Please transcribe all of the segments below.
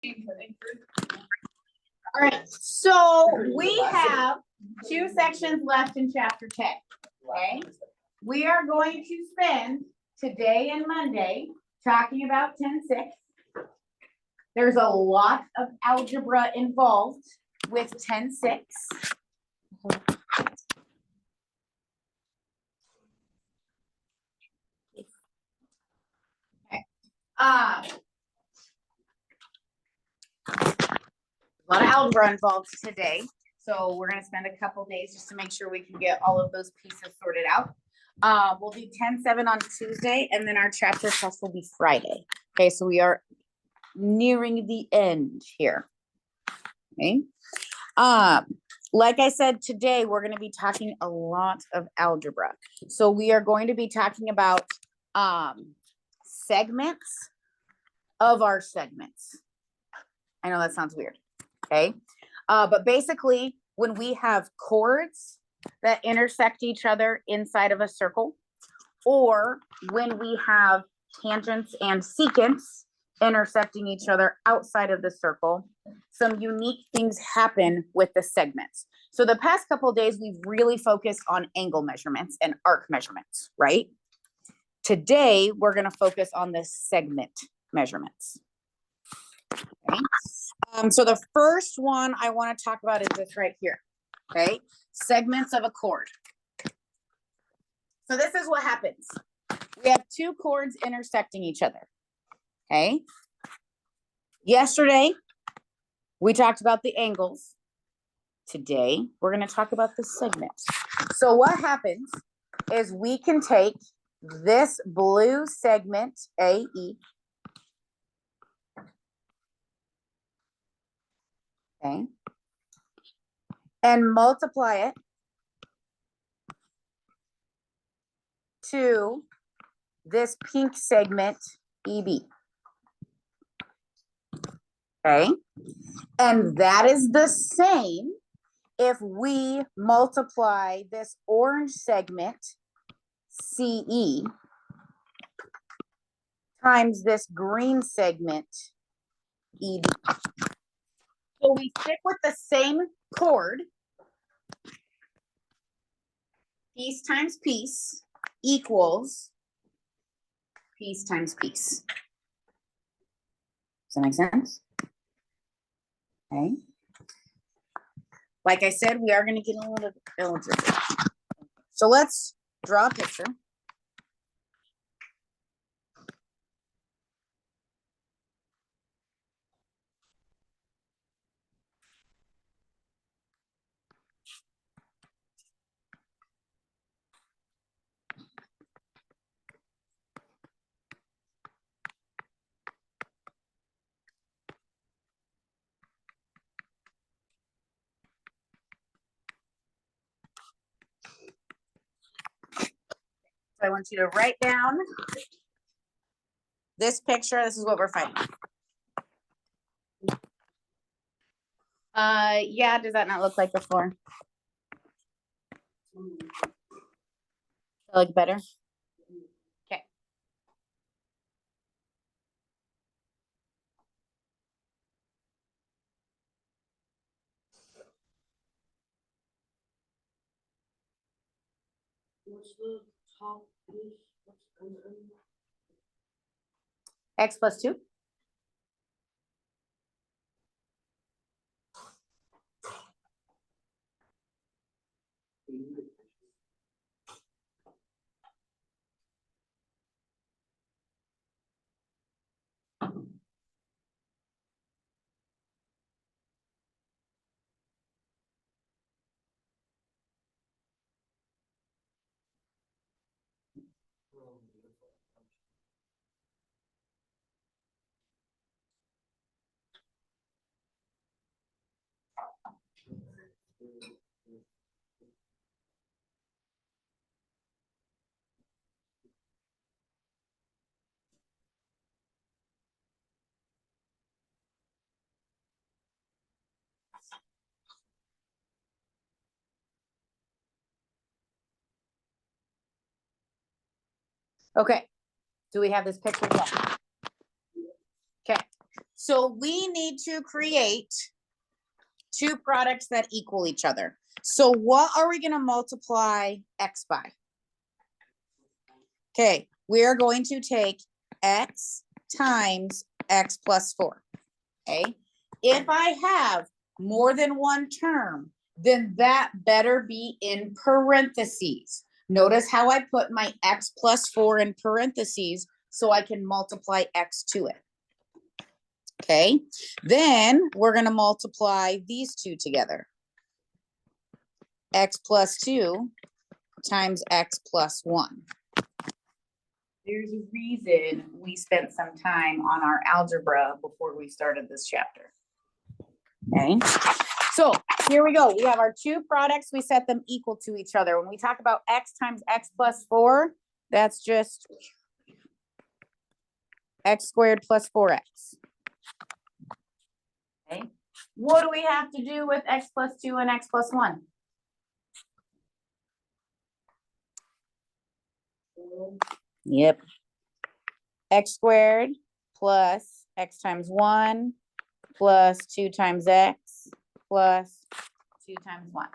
All right, so we have 2 sections left in chapter 10. Okay, we are going to spend today and Monday talking about 10-6. There's a lot of algebra involved with 10-6. Okay. A lot of algebra involved today. So we're going to spend a couple days just to make sure we can get all of those pieces sorted out. We'll do 10-7 on Tuesday, and then our chapter test will be Friday. Okay, so we are nearing the end here. Okay. Like I said, today we're going to be talking a lot of algebra. So we are going to be talking about segments of our segments. I know that sounds weird. Okay. But basically, when we have chords that intersect each other inside of a circle, or when we have tangents and secants intersecting each other outside of the circle, some unique things happen with the segments. So the past couple of days, we've really focused on angle measurements and arc measurements, right? Today, we're going to focus on the segment measurements. Okay. So the first one I want to talk about is this right here. Okay, segments of a chord. So this is what happens. We have 2 chords intersecting each other. Okay. Yesterday, we talked about the angles. Today, we're going to talk about the segments. So what happens is we can take this blue segment, AE. Okay. And multiply it to this pink segment, EB. Okay. And that is the same if we multiply this orange segment, CE, times this green segment, ED. So we stick with the same chord. Piece times piece equals piece times piece. Does that make sense? Okay. Like I said, we are going to get a little algebra. So let's draw a picture. So I want you to write down this picture. This is what we're fighting. Yeah, does that not look like the floor? Look better? Okay. What's the top is? X plus 2. Okay. Do we have this picture yet? Okay. So we need to create two products that equal each other. So what are we gonna multiply x by? Okay, we are going to take x times x plus 4. Okay, if I have more than one term, then that better be in parentheses. Notice how I put my x plus 4 in parentheses so I can multiply x to it. Okay, then we're going to multiply these two together. X plus 2 times x plus 1. There's a reason we spent some time on our algebra before we started this chapter. Okay, so here we go. We have our two products. We set them equal to each other. When we talk about x times x plus 4, that's just x squared plus 4x. Okay, what do we have to do with x plus 2 and x plus 1? Yep. X squared plus x times 1 plus 2 times x plus 2 times 1.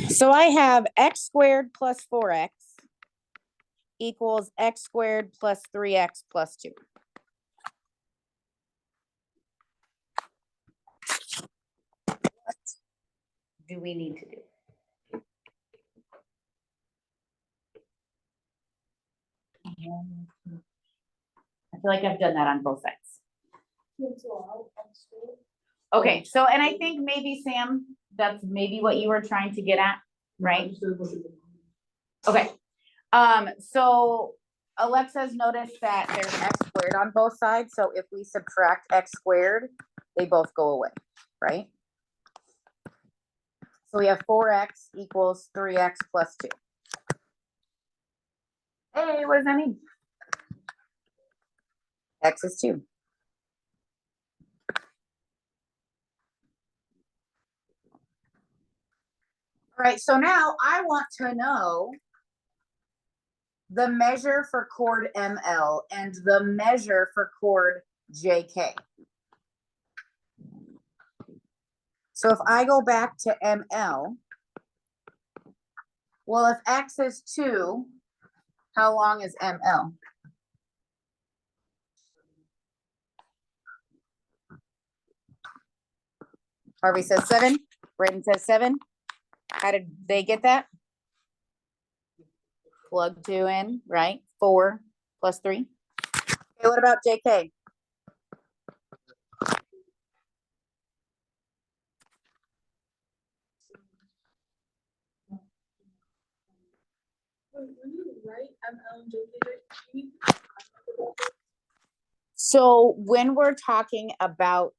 So I have x squared plus 4x equals x squared plus 3x plus 2. What do we need to do? I feel like I've done that on both sides. Okay, so, and I think maybe Sam, that's maybe what you were trying to get at, right? Okay, so Alexa's noticed that there's x squared on both sides, so if we subtract x squared, they both go away, right? So we have 4x equals 3x plus 2. Hey, what does that mean? X is 2. All right, so now I want to know the measure for chord ML and the measure for chord JK. So if I go back to ML, well, if X is 2, how long is ML? Harvey says 7. Braden says 7. How did they get that? Plug 2 in, right? 4 plus 3. Okay, what about JK? So when we're talking about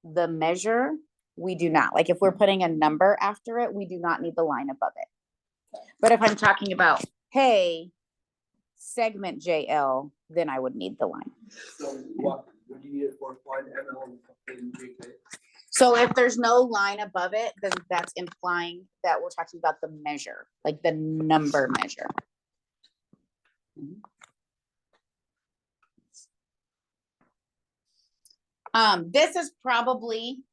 the measure, we do not. Like if we're putting a number after it, we do not need the line above it. But if I'm talking about, hey, segment JL, then I would need the line. So what would you need it for? Find ML and JK? So if there's no line above it, then that's implying that we're talking about the measure, like the number measure. This is probably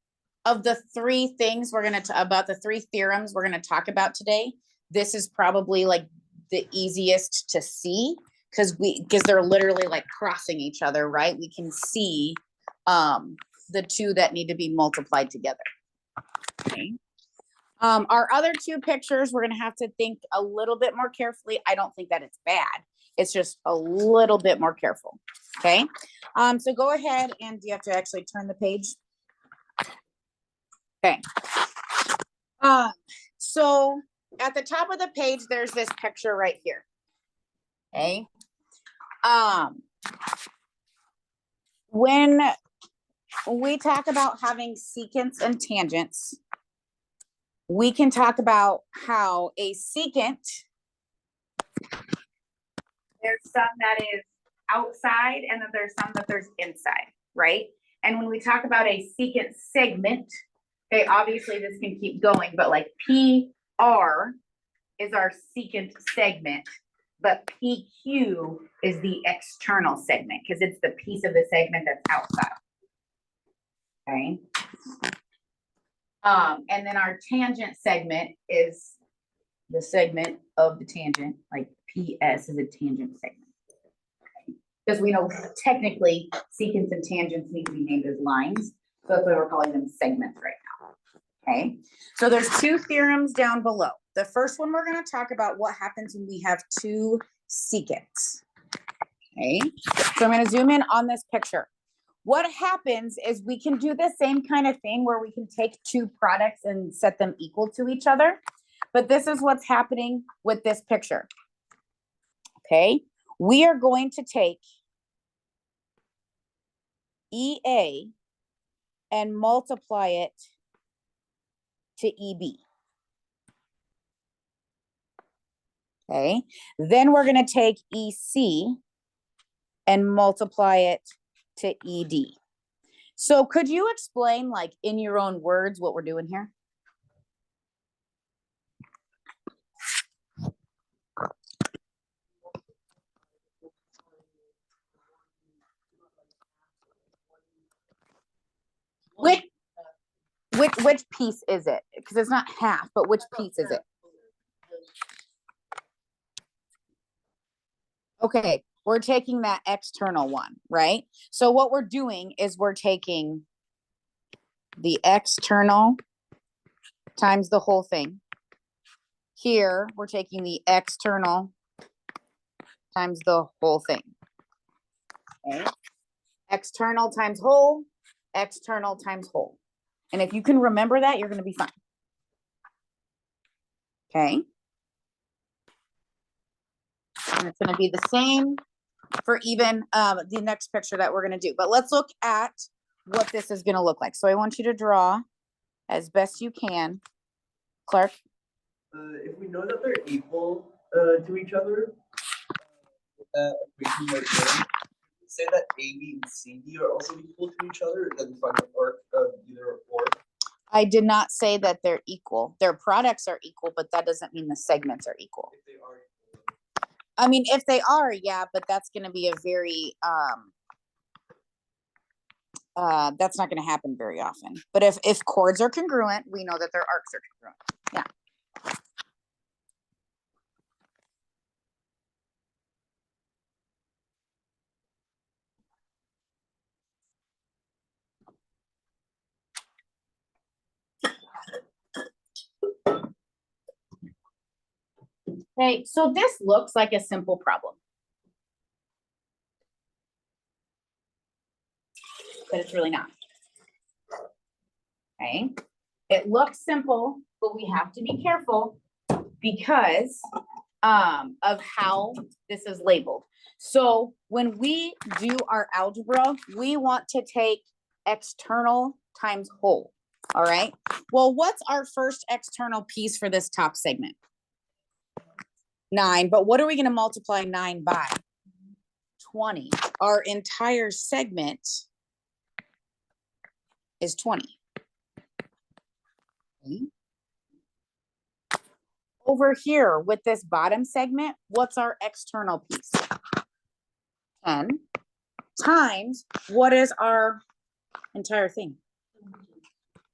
of the three things we're gonna about the three theorems we're gonna talk about today. This is probably like the easiest to see because they're literally like crossing each other, right? We can see the two that need to be multiplied together. Okay. Our other two pictures, we're gonna have to think a little bit more carefully. I don't think that it's bad. It's just a little bit more careful. Okay. So go ahead and you have to actually turn the page. Okay. So at the top of the page, there's this picture right here. Okay. When we talk about having secants and tangents, we can talk about how a secant, there's some that is outside and then there's some that there's inside, right? And when we talk about a secant segment, okay, obviously this can keep going, but like PR is our secant segment, but PQ is the external segment because it's the piece of the segment that's outside. Okay. And then our tangent segment is the segment of the tangent, like PS is a tangent segment. Because we know technically secants and tangents need to be named as lines. So that's why we're calling them segments right now. Okay, so there's two theorems down below. The first one, we're going to talk about what happens when we have two secants. Okay, so I'm going to zoom in on this picture. What happens is we can do the same kind of thing where we can take two products and set them equal to each other. But this is what's happening with this picture. Okay, we are going to take EA and multiply it to EB. Okay, then we're going to take EC and multiply it to ED. So could you explain, like in your own words, what we're doing here? Which piece is it? Because it's not half, but which piece is it? Okay, we're taking that external one, right? So what we're doing is we're taking the external times the whole thing. Here, we're taking the external times the whole thing. Okay. External times whole, external times whole. And if you can remember that, you're going to be fine. Okay. And it's going to be the same for even the next picture that we're going to do. But let's look at what this is going to look like. So I want you to draw as best you can. Clark? If we know that they're equal to each other, equation right there, say that AB and CD are also equal to each other, then find the arc of either or. I did not say that they're equal. Their products are equal, but that doesn't mean the segments are equal. If they are equal. I mean, if they are, yeah, but that's going to be a very, that's not going to happen very often. But if chords are congruent, we know that their arcs are congruent. Yeah. Okay, so this looks like a simple problem. But it's really not. Okay, it looks simple, but we have to be careful because of how this is labeled. So when we do our algebra, we want to take external times whole. All right. Well, what's our first external piece for this top segment? 9. But what are we going to multiply 9 by? 20. Our entire segment is 20. Okay. Over here with this bottom segment, what's our external piece? 10 times, what is our entire thing?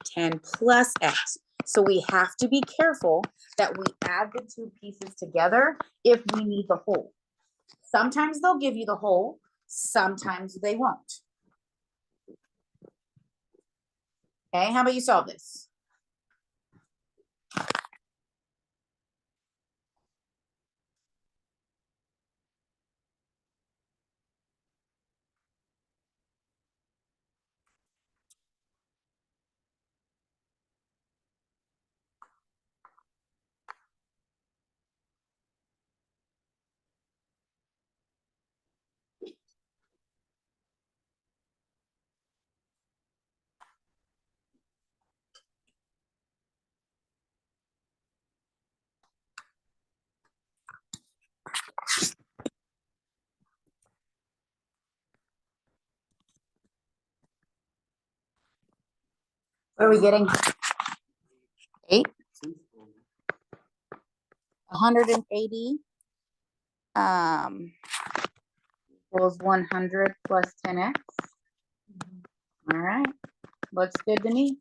10 plus x. So we have to be careful that we add the two pieces together if we need the whole. Sometimes they'll give you the whole, sometimes they won't. Okay, how about you solve this? What are we getting? 8, 180. Equals 100 plus 10x. All right, looks good to me.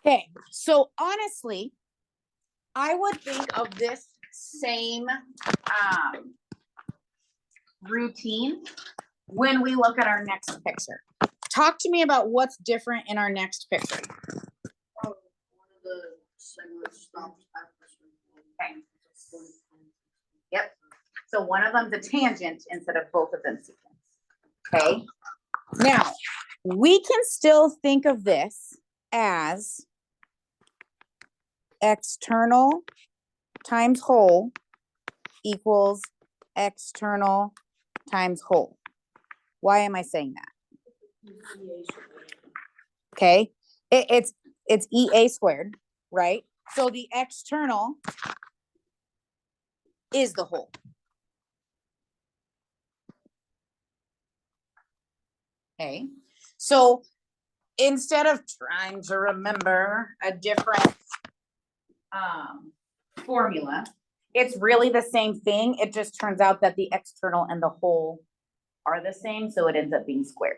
Okay, so honestly, I would think of this same routine when we look at our next picture. Talk to me about what's different in our next picture. One of the segments stops after. Okay. Yep. So one of them's a tangent instead of both of them secants. Okay. Now, we can still think of this as external times whole equals external times whole. Why am I saying that? Okay, it's EA squared, right? So the external is the whole. Okay, so instead of trying to remember a different formula, it's really the same thing. It just turns out that the external and the whole are the same, so it ends up being squared.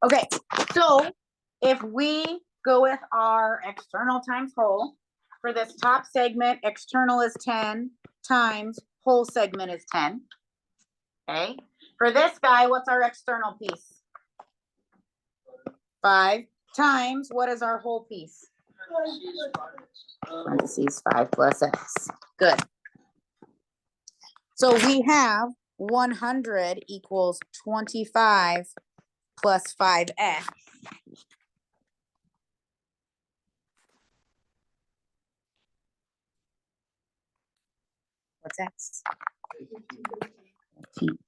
Okay, so if we go with our external times whole, for this top segment, external is 10 times whole segment is 10. Okay, for this guy, what's our external piece? 5 times, what is our whole piece? Parentheses 5 plus x. Good. So we have 100 equals 25 plus 5x. What's x? 15.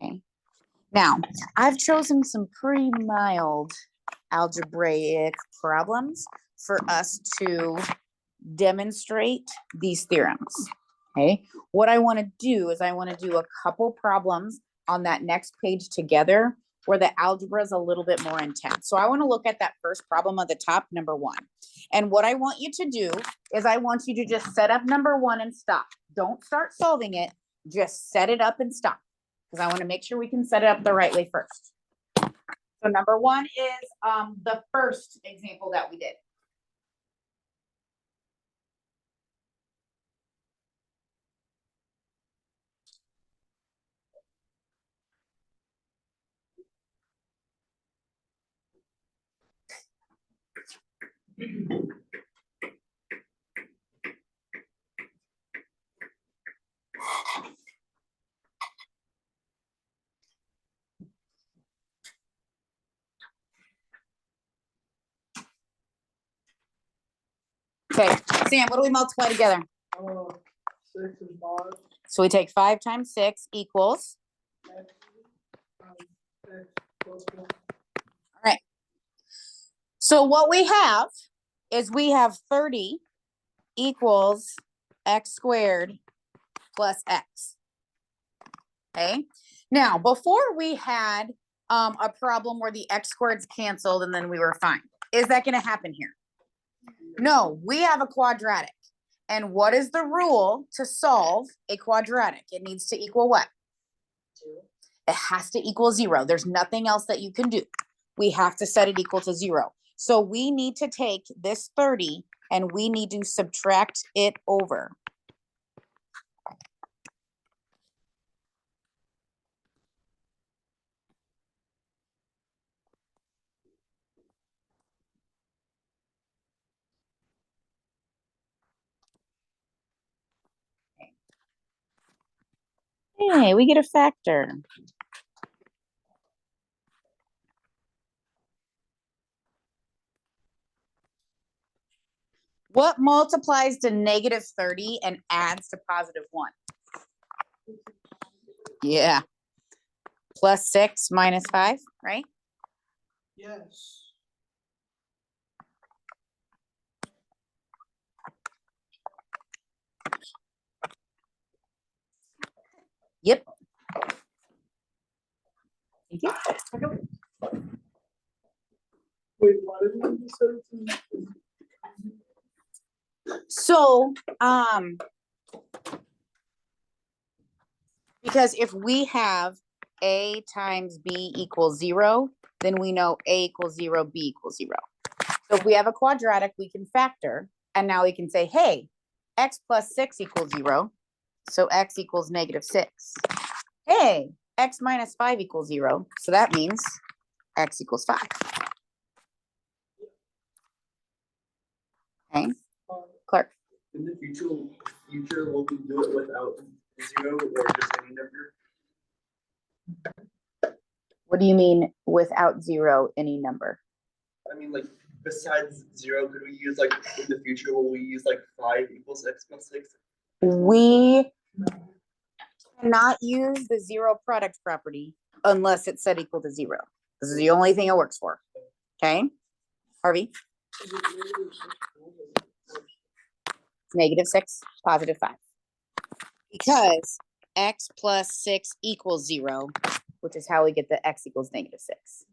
Okay. Now, I've chosen some pretty mild algebraic problems for us to demonstrate these theorems. Okay. What I want to do is I want to do a couple problems on that next page together where the algebra is a little bit more intense. So I want to look at that first problem at the top, number 1. And what I want you to do is I want you to just set up number 1 and stop. Don't start solving it. Just set it up and stop. Because I want to make sure we can set it up the right way first. So number 1 is the first example that we did. Okay, Sam, what do we multiply together? 6 is 5. So we take 5 times 6 equals. X plus 1. All right. So what we have is we have 30 equals x squared plus x. Okay. Now, before we had a problem where the x squareds canceled and then we were fine. Is that going to happen here? No, we have a quadratic. And what is the rule to solve a quadratic? It needs to equal what? It has to equal 0. There's nothing else that you can do. We have to set it equal to 0. So we need to take this 30 and we need to subtract it over. Hey, we get a factor. What multiplies to negative 30 and adds to positive 1? Yeah. Plus 6 minus 5, right? Yes. Yep. Thank you. Wait, why did we do 17? So, because if we have A times B equals 0, then we know A equals 0, B equals 0. So if we have a quadratic, we can factor, and now we can say, hey, x plus 6 equals 0, so x equals negative 6. Hey, x minus 5 equals 0, so that means x equals 5. Okay, Clark. In the future, will we do it without 0 or just any number? What do you mean without 0, any number? I mean, like, besides 0, could we use, like, in the future, will we use, like, 5 equals x plus 6? We cannot use the 0 product property unless it's set equal to 0. This is the only thing it works for. Okay, Harvey? Is it negative 6? Negative 6, positive 5. Because x plus 6 equals 0, which is how we get the x equals negative 6.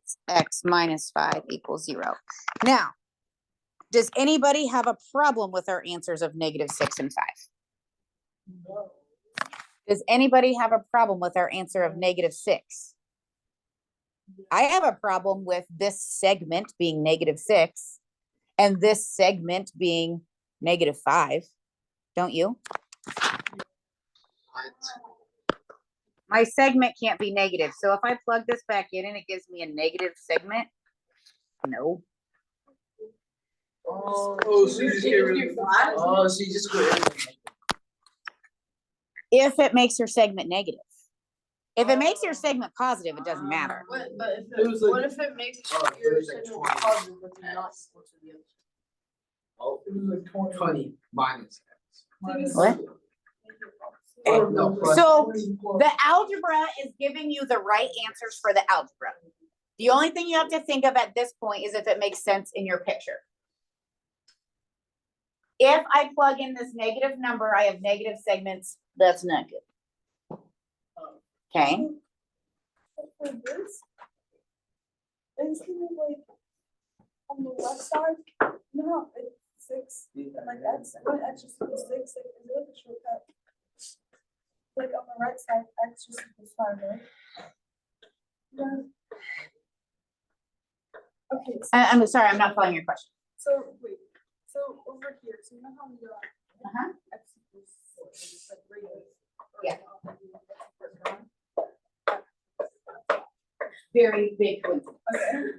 It's x minus 5 equals 0. Now, does anybody have a problem with our answers of negative 6 and 5? No. Does anybody have a problem with our answer of negative 6? I have a problem with this segment being negative 6 and this segment being negative 5. Don't you? My segment can't be negative. So if I plug this back in and it gives me a negative segment, no. Oh, so you just get rid of that? Oh, so you just go in. If it makes your segment negative. If it makes your segment positive, it doesn't matter. But if It was like- what if it makes Oh, so your it's like segment 20. positive, but you're not equal to the other? Oh, It was like 20. 20 minus x. Minus- What? Or No, the- plus- So the algebra is giving you the right answers for the algebra. The only thing you have to think of at this point is if it makes sense in your picture. If I plug in this negative number, I have negative segments, that's not good. Okay, For this, is it like on the left side? No, it's 6. Like that's when x just equals 6. Like, is it like a shortcut? Like on the right side, x just equals 5, right? Yeah. Okay, I'm sorry, I'm not following your question. so wait, so over here, so you know how we got Uh-huh. x equals 4, it's like right Yeah. here. Very big coincidence.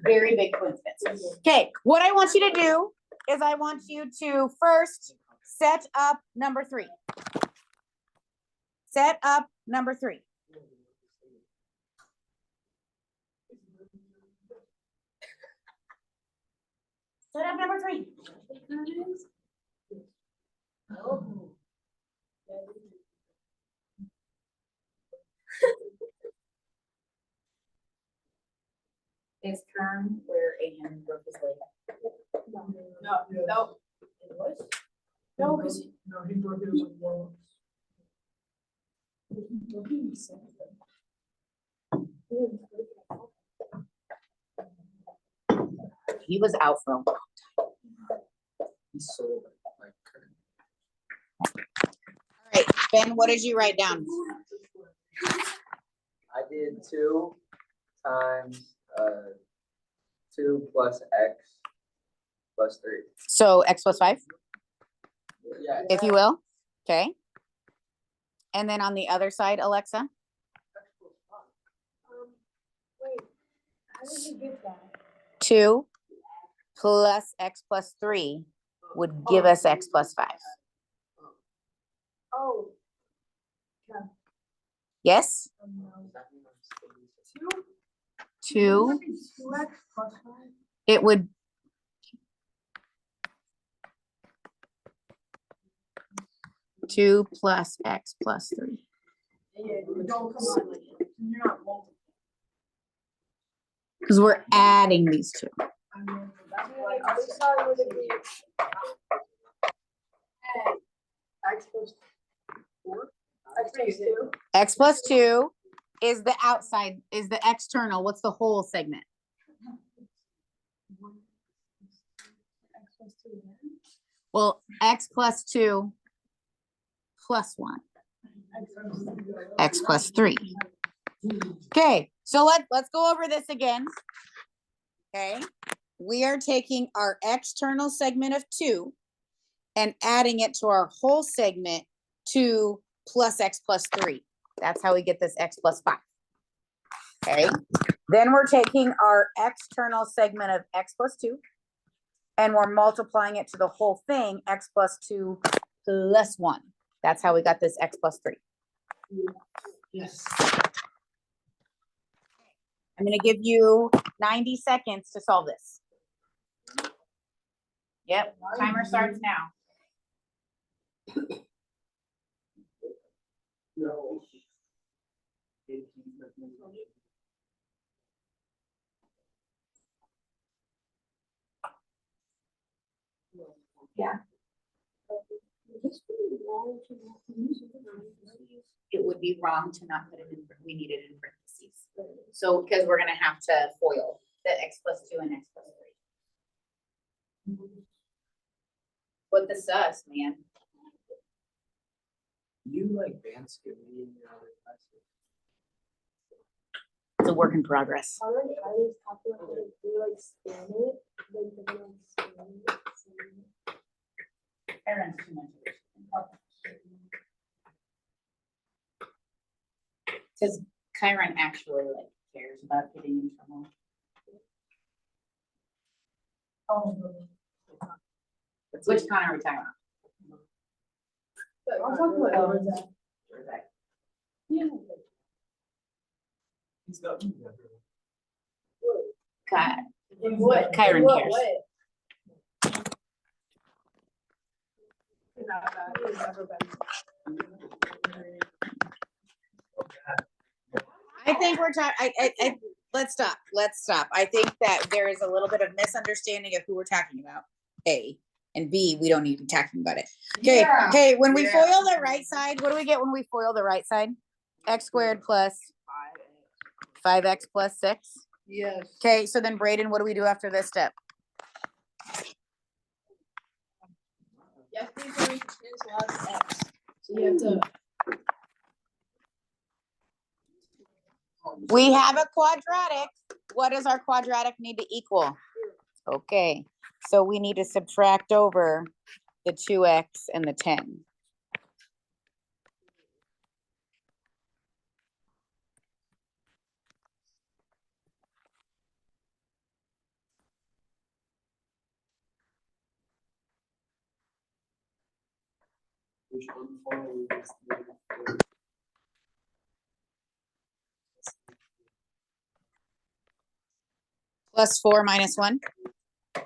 Very big coincidence. Okay, what I want you to do is I want you to first set up number 3. Set up number 3. Set up number 3. Is term where Aiden broke his leg. No, No. It was? No, because No, he broke it with one. He was out for a while. He sold like Ben, what did you write down? I did 2 times 2 plus x plus 3. So x plus 5, Yeah. if you will, okay? And then on the other side, Alexa, Wait, how did you get that? 2 plus x plus 3 would give us x plus 5. Oh, Yes? no. 2, 2x plus 5. it would, two plus x plus 3. Yeah, you don't combine like, you're not multiplying. Because we're adding these two. I mean, that's why I always thought it would be. X plus 4. X plus 2. X plus 2 is the outside, is the external. What's the whole segment? X plus 2 again. Well, x plus 2 plus 1, x plus 3. Okay, so let's go over this again. Okay, we are taking our external segment of 2 and adding it to our whole segment 2 plus x plus 3. That's how we get this x plus 5. Okay, then we're taking our external segment of x plus 2 and we're multiplying it to the whole thing, x plus 2 plus 1. That's how we got this x plus 3. Yes. I'm gonna give you 90 seconds to solve this. Yep, timer starts now. No. It would be wrong to not put it in, we need it in parentheses. So, because we're gonna have to FOIL the x plus 2 and x plus 3. What the sus, man? You like Vansky in your other classes? It's a work in progress. How many tires calculated? Do you like scan it? Like, do you like scan it? Aaron's too much. Because Kyron actually like cares about getting in trouble. Oh, Which Connor are we talking about? I'm talking about that. Yeah. He's got me there. God, In what? Kyron In what cares. way? Not that, it's never been. I think we're talking, let's stop. I think that there is a little bit of misunderstanding of who we're talking about, A, and B, we don't need to be talking about it. Okay, Yeah. hey, when we Yeah. FOIL the right side, what do we get when we FOIL the right side? X squared plus 5x plus 6. Yes. Okay, so then Brayden, what do we do after this step? Yeah, please reach is less X. So you have to. We have a quadratic. What does our quadratic need to equal? Okay, so we need to subtract over the 2x and the 10. Which one formally is negative 4? Plus 4 minus 1. Do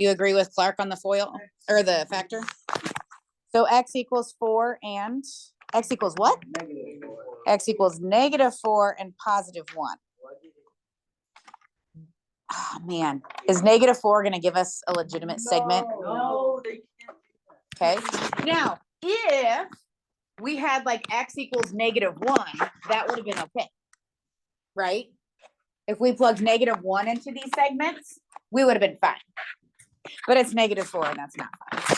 you agree with Clark on the FOIL or the factor? So x equals 4 and x equals what? Negative 4. X equals -4 and +1. Oh, man, is -4 gonna give us a legitimate segment? No, they can't. Okay, now, if we had like x equals -1, that would have been okay. Right? If we plugged -1 into these segments, we would have been fine. But it's -4 and that's not fine.